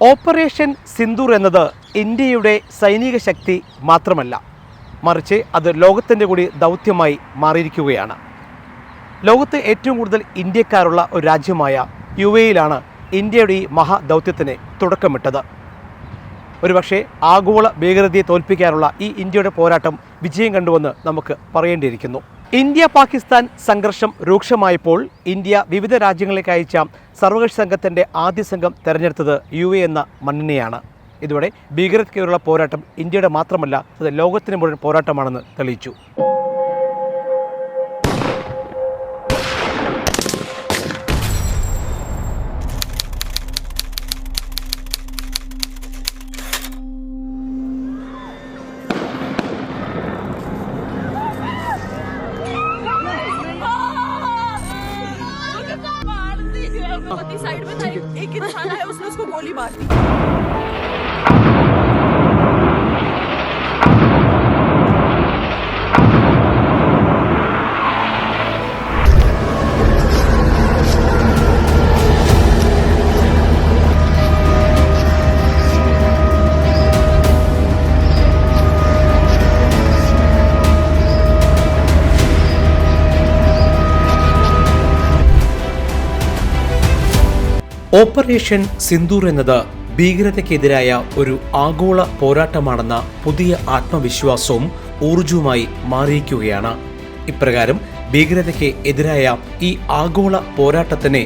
Operation Sindoor എന്നത് ഇന്ത്യയുടെ സൈനിക ശക്തി മാത്രമല്ല, മറിച്ച് അത് ലോകത്തിൻ്റെ കൂടി ദൗത്യമായി മാറിയിരിക്കുകയാണ്. ലോകത്ത് ഏറ്റവും കൂടുതൽ ഇന്ത്യക്കാരുള്ള ഒരു രാജ്യമായ UAE-യിലാണ് ഇന്ത്യയുടെ ഈ മഹാദൗത്യത്തിന് തുടക്കമിട്ടത്. ഒരുപക്ഷെ ആഗോള ഭീകരതയെ തോൽപ്പിക്കാനുള്ള ഈ ഇന്ത്യയുടെ പോരാട്ടം വിജയം കണ്ടുവെന്ന് നമുക്ക് പറയേണ്ടിയിരിക്കുന്നു. ഇന്ത്യ പാകിസ്ഥാൻ സംഘർഷം രൂക്ഷമായപ്പോൾ ഇന്ത്യ വിവിധ രാജ്യങ്ങളിലേക്ക് അയച്ച സർവകക്ഷി സംഘത്തിൻ്റെ ആദ്യ സംഘം തെരഞ്ഞെടുത്തത് UAE എന്ന മണ്ണിനെയാണ്. ഇതോടെ ഭീകരതയ്ക്കെതിരെയുള്ള പോരാട്ടം ഇന്ത്യയുടെ മാത്രമല്ല, അത് ലോകത്തിന് മുഴുവൻ പോരാട്ടമാണെന്ന് തെളിയിച്ചു. साइड में था एक इंसान आया, उसने उसको गोली मार दी. ഓപ്പറേഷൻ സിന്ദൂർ എന്നത് ഭീകരതയ്ക്കെതിരായ ഒരു ആഗോള പോരാട്ടമാണെന്ന പുതിയ ആത്മവിശ്വാസവും ഊർജവുമായി മാറിയിരിക്കുകയാണ്. ഇപ്രകാരം ഭീകരതയ്ക്ക് എതിരായ ഈ ആഗോള പോരാട്ടത്തിന്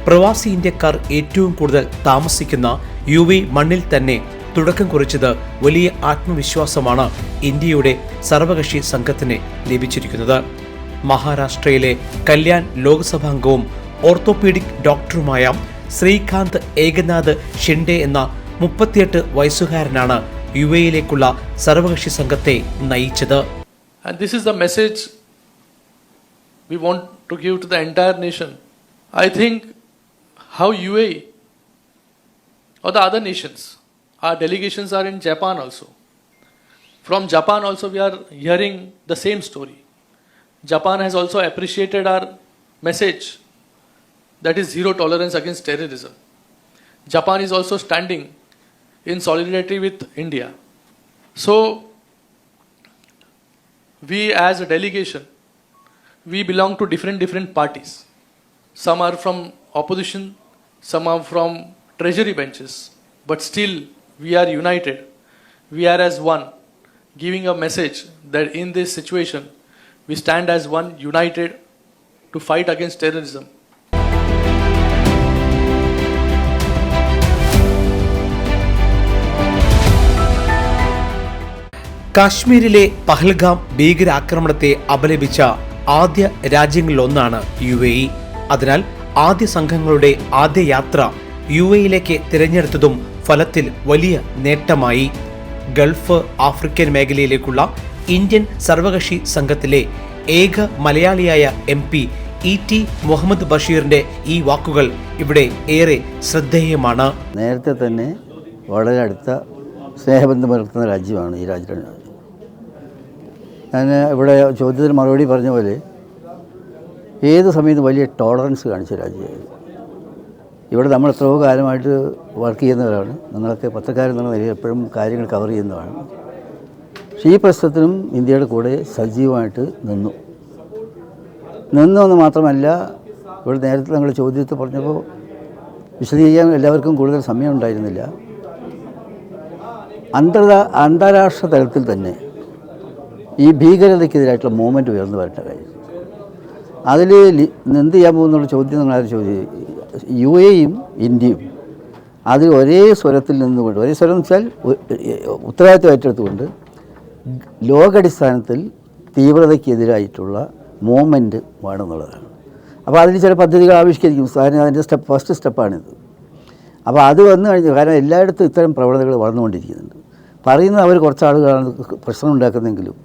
പ്രവാസി ഇന്ത്യക്കാർ ഏറ്റവും കൂടുതൽ താമസിക്കുന്ന UAE മണ്ണിൽ തന്നെ തുടക്കം കുറിച്ചത് വലിയ ആത്മവിശ്വാസമാണ് ഇന്ത്യയുടെ സർവകക്ഷി സംഘത്തിന് ലഭിച്ചിരിക്കുന്നത്. മഹാരാഷ്ട്രയിലെ കല്യാൺ ലോക്സഭാംഗവും ഓർത്തോപീഡിക് ഡോക്ടറുമായ ശ്രീകാന്ത് ഏകനാഥ് ഷിൻഡെ എന്ന 38 വയസ്സുകാരനാണ് UAE-യിലേക്കുള്ള സർവകക്ഷി സംഘത്തെ നയിച്ചത്. And this is the message we want to give to the entire nation. I think how UAE or the other nations, our delegations are in Japan also. From Japan also we are hearing the same story. Japan has also appreciated our message, that is zero tolerance against terrorism. Japan is also standing in solidarity with India. So, we as a delegation, we belong to different parties. Some are from opposition, some are from treasury benches, but still we are united. We are as one, giving a message that in this situation, we stand as one, united to fight against terrorism. കാശ്മീരിലെ പഹൽഗാം ഭീകരാക്രമണത്തെ അപലപിച്ച ആദ്യ രാജ്യങ്ങളിലൊന്നാണ് UAE. അതിനാൽ ആദ്യ സംഘങ്ങളുടെ ആദ്യ യാത്ര UAE-യിലേക്ക് തിരഞ്ഞെടുത്തതും ഫലത്തിൽ വലിയ നേട്ടമായി. ഗൾഫ് ആഫ്രിക്കൻ മേഖലയിലേക്കുള്ള ഇന്ത്യൻ സർവകക്ഷി സംഘത്തിലെ ഏക മലയാളിയായ MP E.T. മുഹമ്മദ് ബഷീറിന്റെ ഈ വാക്കുകൾ ഇവിടെ ഏറെ ശ്രദ്ധേയമാണ്. നേരത്തെ തന്നെ വളരെ അടുത്ത സ്നേഹബന്ധം പുലർത്തുന്ന രാജ്യമാണ് ഈ രാജ്യം. ഞാൻ ഇവിടെ ചോദ്യത്തിന് മറുപടി പറഞ്ഞ പോലെ ഏത് സമയത്തും വലിയ ടോളറൻസ് കാണിച്ച രാജ്യമായിരുന്നു. ഇവിടെ നമ്മൾ എത്രയോ കാലമായിട്ട് വർക്ക് ചെയ്യുന്നവരാണ്, നമ്മളൊക്കെ പത്രക്കാരെന്നുള്ള നിലയിൽ എപ്പോഴും കാര്യങ്ങൾ കവർ ചെയ്യുന്നതാണ്. പക്ഷേ ഈ പ്രശ്നത്തിനും ഇന്ത്യയുടെ കൂടെ സജീവമായിട്ട് നിന്നു എന്ന് മാത്രമല്ല, ഇവിടെ നേരത്തെ നമ്മൾ ചോദ്യത്തിൽ പറഞ്ഞപ്പോൾ വിശദീകരിക്കാൻ എല്ലാവർക്കും കൂടുതൽ സമയം ഉണ്ടായിരുന്നില്ല. അന്താരാഷ്ട്ര തലത്തിൽ തന്നെ ഈ ഭീകരതയ്ക്കെതിരായിട്ടുള്ള മൂവ്മെൻറ്റ് ഉയർന്നു വരേണ്ട കാര്യം, അതിൽ എന്ത് ചെയ്യാൻ പോകുന്നുള്ള ചോദ്യം നിങ്ങളാരും ചോദിച്ചു. UAE-യും ഇന്ത്യയും അതിൽ ഒരേ സ്വരത്തിൽ നിന്നുകൊണ്ട്, ഒരേ സ്വരം എന്ന് വെച്ചാൽ ഉത്തരവാദിത്വം ഏറ്റെടുത്തുകൊണ്ട് ലോകാടിസ്ഥാനത്തിൽ തീവ്രതയ്ക്കെതിരായിട്ടുള്ള മൂവ്മെൻറ്റ് വേണമെന്നുള്ളതാണ്. അപ്പോൾ അതിന് ചില പദ്ധതികൾ ആവിഷ്കരിക്കും. സാറിന് അതിൻ്റെ ഫസ്റ്റ് സ്റ്റെപ്പാണിത്. അപ്പോൾ അത് വന്നു കഴിഞ്ഞു. കാരണം എല്ലായിടത്തും ഇത്തരം പ്രവണതകൾ വളർന്നുകൊണ്ടിരിക്കുന്നുണ്ട്. പറയുന്നത് അവർ കുറച്ച് ആളുകളാണ് പ്രശ്നം ഉണ്ടാക്കുന്നതെങ്കിലും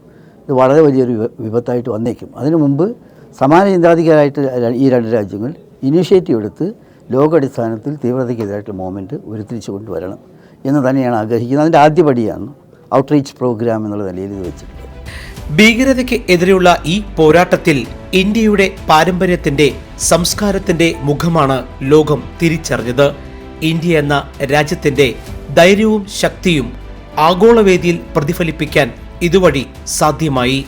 ഇത് വളരെ വലിയൊരു വിപത്തായിട്ട് വന്നേക്കും. അതിനു മുമ്പ് സമാന ചിന്താധികാരായിട്ട് ഈ രണ്ട് രാജ്യങ്ങൾ ഇനിഷ്യേറ്റീവ് എടുത്ത് ലോകാടിസ്ഥാനത്തിൽ തീവ്രതയ്ക്കെതിരായിട്ടുള്ള മൂവ്മെൻറ്റ് ഉരുത്തിരിച്ചു കൊണ്ടുവരണം എന്ന് തന്നെയാണ് ആഗ്രഹിക്കുന്നത്. അതിൻ്റെ ആദ്യപടിയാണ് ഔട്ട്റീച്ച് പ്രോഗ്രാം എന്നുള്ള നിലയിൽ ഇത് വെച്ചിട്ടുള്ളത്. ഭീകരതയ്ക്ക് എതിരെയുള്ള ഈ പോരാട്ടത്തിൽ ഇന്ത്യയുടെ പാരമ്പര്യത്തിന്റെ സംസ്കാരത്തിന്റെ മുഖമാണ് ലോകം തിരിച്ചറിഞ്ഞത്. ഇന്ത്യ എന്ന രാജ്യത്തിന്റെ ധൈര്യവും ശക്തിയും ആഗോളവേദിയിൽ പ്രതിഫലിപ്പിക്കാൻ ഇതുവഴി സാധ്യമായി.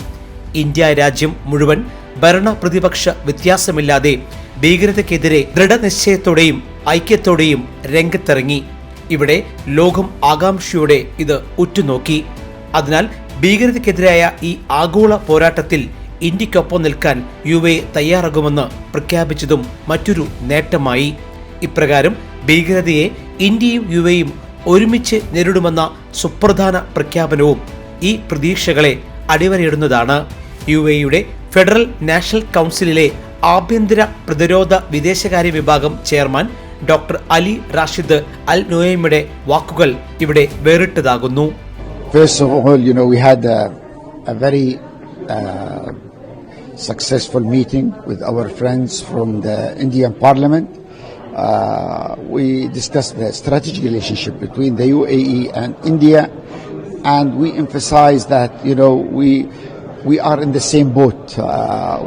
ഇന്ത്യ രാജ്യം മുഴുവൻ ഭരണ പ്രതിപക്ഷ വ്യത്യാസമില്ലാതെ ഭീകരതയ്ക്കെതിരെ ദൃഢനിശ്ചയത്തോടെയും ഐക്യത്തോടെയും രംഗത്തിറങ്ങി. ഇവിടെ ലോകം ആകാംക്ഷയോടെ ഇത് ഉറ്റുനോക്കി. അതിനാൽ ഭീകരതയ്ക്കെതിരായ ഈ ആഗോള പോരാട്ടത്തിൽ ഇന്ത്യക്കൊപ്പം നിൽക്കാൻ UAE തയ്യാറാകുമെന്ന് പ്രഖ്യാപിച്ചതും മറ്റൊരു നേട്ടമായി. ഇപ്രകാരം ഭീകരതയെ ഇന്ത്യയും UAEയും ഒരുമിച്ച് നേരിടുമെന്ന സുപ്രധാന പ്രഖ്യാപനവും ഈ പ്രതീക്ഷകളെ അടിവരയിടുന്നതാണ്. UAEയുടെ ഫെഡറൽ നാഷണൽ കൗൺസിലിലെ ആഭ്യന്തര പ്രതിരോധ വിദേശകാര്യ വിഭാഗം ചെയർമാൻ ഡോക്ടർ അലി റാഷിദ് അൽ നുയൈമിയുടെ വാക്കുകൾ ഇവിടെ വേറിട്ടതാകുന്നു. First of all, we had a very successful meeting with our friends from the Indian Parliament. We discussed the strategic relationship between the UAE and India, and we emphasized that we are in the same boat.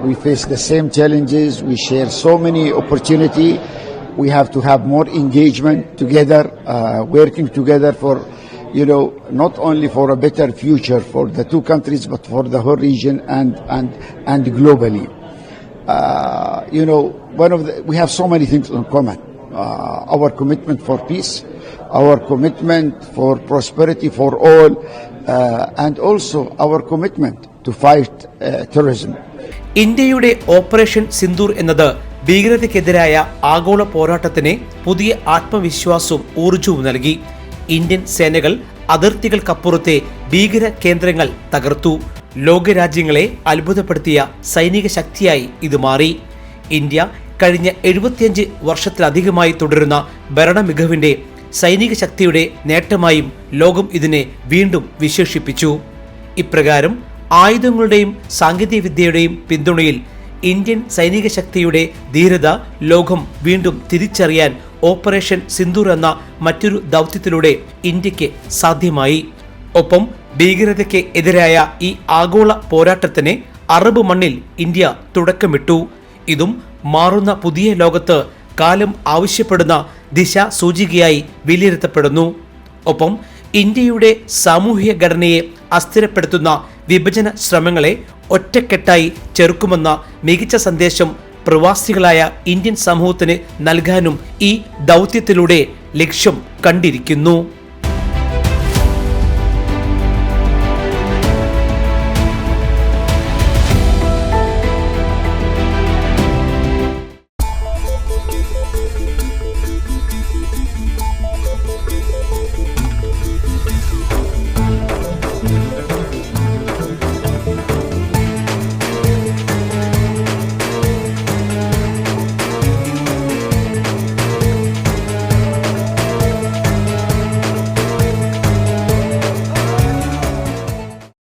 We face the same challenges. We share so many opportunities. We have to have more engagement together, working together for not only for a better future for the two countries, but for the whole region and globally. We have so many things in common. Our commitment for peace, our commitment for prosperity for all, and also our commitment to fight terrorism. ഇന്ത്യയുടെ operation Sindoor എന്നത് ഭീകരതയ്ക്കെതിരായ ആഗോള പോരാട്ടത്തിന് പുതിയ ആത്മവിശ്വാസവും ഊർജവും നൽകി. Indian സേനകൾ അതിർത്തികൾക്കപ്പുറത്തെ ഭീകര കേന്ദ്രങ്ങൾ തകർത്തു. ലോകരാജ്യങ്ങളെ അത്ഭുതപ്പെടുത്തിയ സൈനിക ശക്തിയായി ഇത് മാറി. ഇന്ത്യ കഴിഞ്ഞ 75 വർഷത്തിലധികമായി തുടരുന്ന ഭരണ മികവിന്റെ സൈനിക ശക്തിയുടെ നേട്ടമായും ലോകം ഇതിനെ വീണ്ടും വിശേഷിപ്പിച്ചു. ഇപ്രകാരം ആയുധങ്ങളുടെയും സാങ്കേതികവിദ്യയുടെയും പിന്തുണയിൽ ഇന്ത്യൻ സൈനിക ശക്തിയുടെ ധീരത ലോകം വീണ്ടും തിരിച്ചറിയാൻ ഓപ്പറേഷൻ സിന്ദൂർ എന്ന മറ്റൊരു ദൗത്യത്തിലൂടെ ഇന്ത്യക്ക് സാധ്യമായി. ഒപ്പം ഭീകരതയ്ക്ക് എതിരായ ഈ ആഗോള പോരാട്ടത്തിന് അറബ് മണ്ണിൽ ഇന്ത്യ തുടക്കമിട്ടു. ഇതും മാറുന്ന പുതിയ ലോകത്ത് കാലം ആവശ്യപ്പെടുന്ന ദിശാസൂചികയായി വിലയിരുത്തപ്പെടുന്നു. ഒപ്പം ഇന്ത്യയുടെ സാമൂഹിക ഘടനയെ അസ്ഥിരപ്പെടുത്തുന്ന വിഭജന ശ്രമങ്ങളെ ഒറ്റക്കെട്ടായി ചെറുക്കുമെന്ന മികച്ച സന്ദേശം പ്രവാസികളായ ഇന്ത്യൻ സമൂഹത്തിന് നൽകാനും ഈ ദൗത്യത്തിലൂടെ ലക്ഷ്യം കണ്ടിരിക്കുന്നു.